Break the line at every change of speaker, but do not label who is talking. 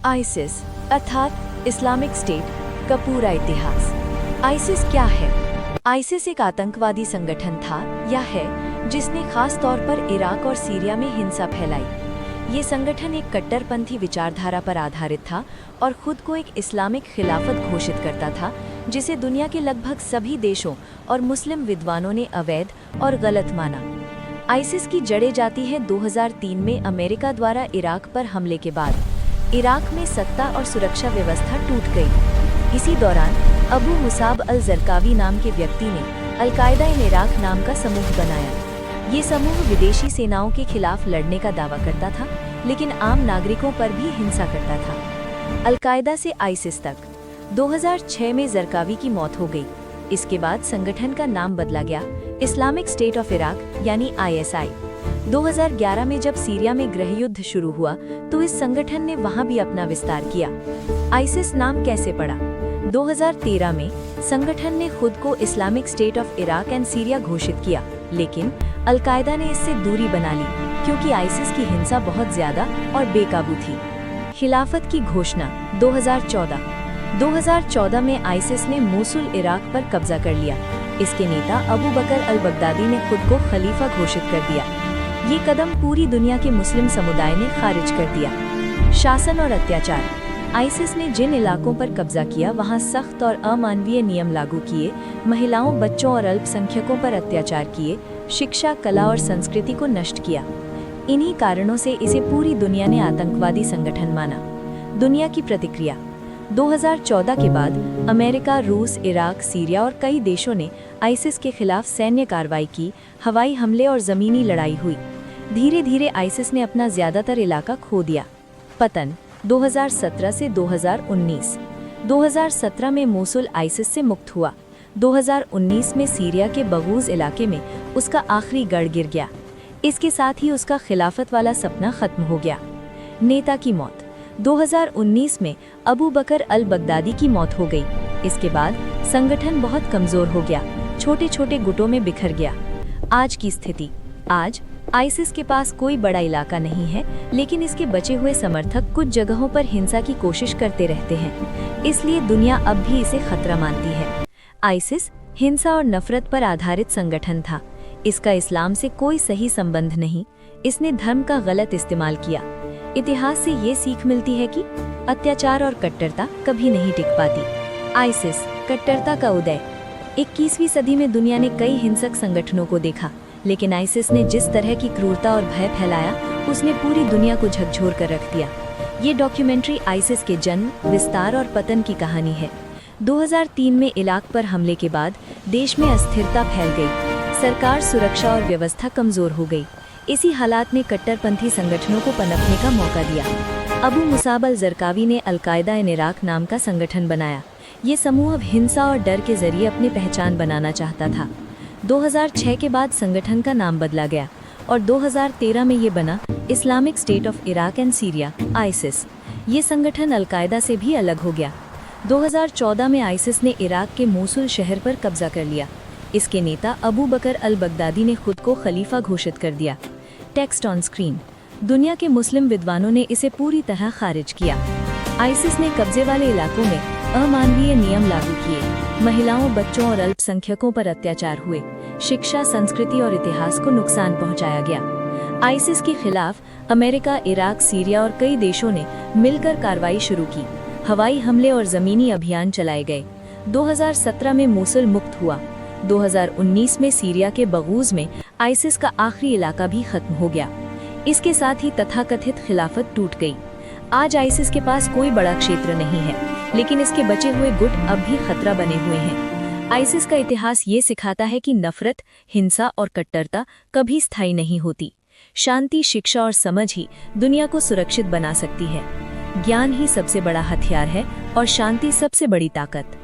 ISIS अर्थात Islamic state का पूरा इतिहास। आईसिस क्या है? आईसिस एक आतंकवादी संगठन था या है जिसने खास तौर पर इराक और सीरिया में हिंसा फैलाई। ये संगठन एक कट्टरपंथी विचारधारा पर आधारित था और खुद को एक इस्लामिक खिलाफत घोषित करता था, जिसे दुनिया के लगभग सभी देशों और मुस्लिम विद्वानों ने अवैध और गलत माना। आईसिस की जड़ें जाती है 2003 में अमेरिका द्वारा इराक पर हमले के बाद। इराक में सत्ता और सुरक्षा व्यवस्था टूट गई। इसी दौरान अबू मुसाब अल जरकावी नाम के व्यक्ति ने अल-कायदा इन इराक नाम का समूह बनाया। ये समूह विदेशी सेनाओं के खिलाफ लड़ने का दावा करता था, लेकिन आम नागरिकों पर भी हिंसा करता था। अल-कायदा से आईसिस तक 2006 में जरकावी की मौत हो गई। इसके बाद संगठन का नाम बदला गया इस्लामिक स्टेट ऑफ इराक यानी ISI। 2011 में जब सीरिया में गृहयुद्ध शुरू हुआ तो इस संगठन ने वहां भी अपना विस्तार किया। आईसिस नाम कैसे पड़ा? 2013 में संगठन ने खुद को Islamic state of Iraq and Syria घोषित किया, लेकिन अल-कायदा ने इससे दूरी बना ली क्योंकि आईसिस की हिंसा बहुत ज्यादा और बेकाबू थी। खिलाफत की घोषणा 2014 में आईसिस ने मोसुल इराक पर कब्जा कर लिया। इसके नेता अबू बकर अल-बगदादी ने खुद को खलीफा घोषित कर दिया। ये कदम पूरी दुनिया के मुस्लिम समुदाय ने खारिज कर दिया। शासन और अत्याचार। आईसिस ने जिन इलाकों पर कब्जा किया वहां सख्त और अमानवीय नियम लागू किए, महिलाओं, बच्चों और अल्पसंख्यकों पर अत्याचार किए, शिक्षा, कला और संस्कृति को नष्ट किया। इन्हीं कारणों से इसे पूरी दुनिया ने आतंकवादी संगठन माना। दुनिया की प्रतिक्रिया। 2014 के बाद अमेरिका, रूस, इराक, सीरिया और कई देशों ने आईसिस के खिलाफ सैन्य कार्रवाई की। हवाई हमले और ज़मीनी लड़ाई हुई। धीरे धीरे आईसिस ने अपना ज़्यादातर इलाका खो दिया। पतन 2017 से 2019। 2017 में मोसुल आईसिस से मुक्त हुआ। 2019 में सीरिया के बगूज इलाके में उसका आखिरी गढ़ गिर गया। इसके साथ ही उसका खिलाफत वाला सपना खत्म हो गया। नेता की मौत। 2019 में अबू बकर अल-बगदादी की मौत हो गई। इसके बाद संगठन बहुत कमजोर हो गया, छोटे छोटे गुटों में बिखर गया। आज की स्थिति। आज आईसिस के पास कोई बड़ा इलाका नहीं है, लेकिन इसके बचे हुए समर्थक कुछ जगहों पर हिंसा की कोशिश करते रहते हैं, इसलिए दुनिया अब भी इसे खतरा मानती है। आईसिस हिंसा और नफरत पर आधारित संगठन था। इसका इस्लाम से कोई सही संबंध नहीं। इसने धर्म का गलत इस्तेमाल किया। इतिहास से ये सीख मिलती है कि अत्याचार और कट्टरता कभी नहीं टिक पाती। आईसिस कट्टरता का उदय। 21वीं सदी में दुनिया ने कई हिंसक संगठनों को देखा, लेकिन आईसिस ने जिस तरह की क्रूरता और भय फैलाया, उसने पूरी दुनिया को झकझोर कर रख दिया। ये डॉक्यूमेंट्री आईसिस के जन्म, विस्तार और पतन की कहानी है। 2003 में इराक पर हमले के बाद देश में अस्थिरता फैल गई। सरकार, सुरक्षा और व्यवस्था कमजोर हो गई। इसी हालात ने कट्टरपंथी संगठनों को पनपने का मौका दिया। अबू मुसाब अल जरकावी ने अल-कायदा इन इराक नाम का संगठन बनाया। ये समूह अब हिंसा और डर के जरिए अपनी पहचान बनाना चाहता था। 2006 के बाद संगठन का नाम बदला गया और 2013 में ये बना Islamic state of Iraq and Syria ISIS. ये संगठन अल-कायदा से भी अलग हो गया। 2014 में आईसिस ने इराक के मोसुल शहर पर कब्जा कर लिया। इसके नेता अबू बकर अल-बगदादी ने खुद को खलीफा घोषित कर दिया। Text on screen. दुनिया के मुस्लिम विद्वानों ने इसे पूरी तरह खारिज किया। आईसिस ने कब्जे वाले इलाकों में अमानवीय नियम लागू किए, महिलाओं, बच्चों और अल्पसंख्यकों पर अत्याचार हुए, शिक्षा, संस्कृति और इतिहास को नुकसान पहुंचाया गया। आईसिस के खिलाफ अमेरिका, इराक, सीरिया और कई देशों ने मिलकर कार्रवाई शुरू की। हवाई हमले और जमीनी अभियान चलाए गए। 2017 में मोसुल मुक्त हुआ। 2019 में सीरिया के बगूज में आईसिस का आखिरी इलाका भी खत्म हो गया। इसके साथ ही तथाकथित खिलाफत टूट गई। आज आईसिस के पास कोई बड़ा क्षेत्र नहीं है, लेकिन इसके बचे हुए गुट अब भी खतरा बने हुए हैं। आईसिस का इतिहास ये सिखाता है कि नफरत, हिंसा और कट्टरता कभी स्थायी नहीं होती। शांति, शिक्षा और समझ ही दुनिया को सुरक्षित बना सकती है। ज्ञान ही सबसे बड़ा हथियार है और शांति सबसे बड़ी ताकत।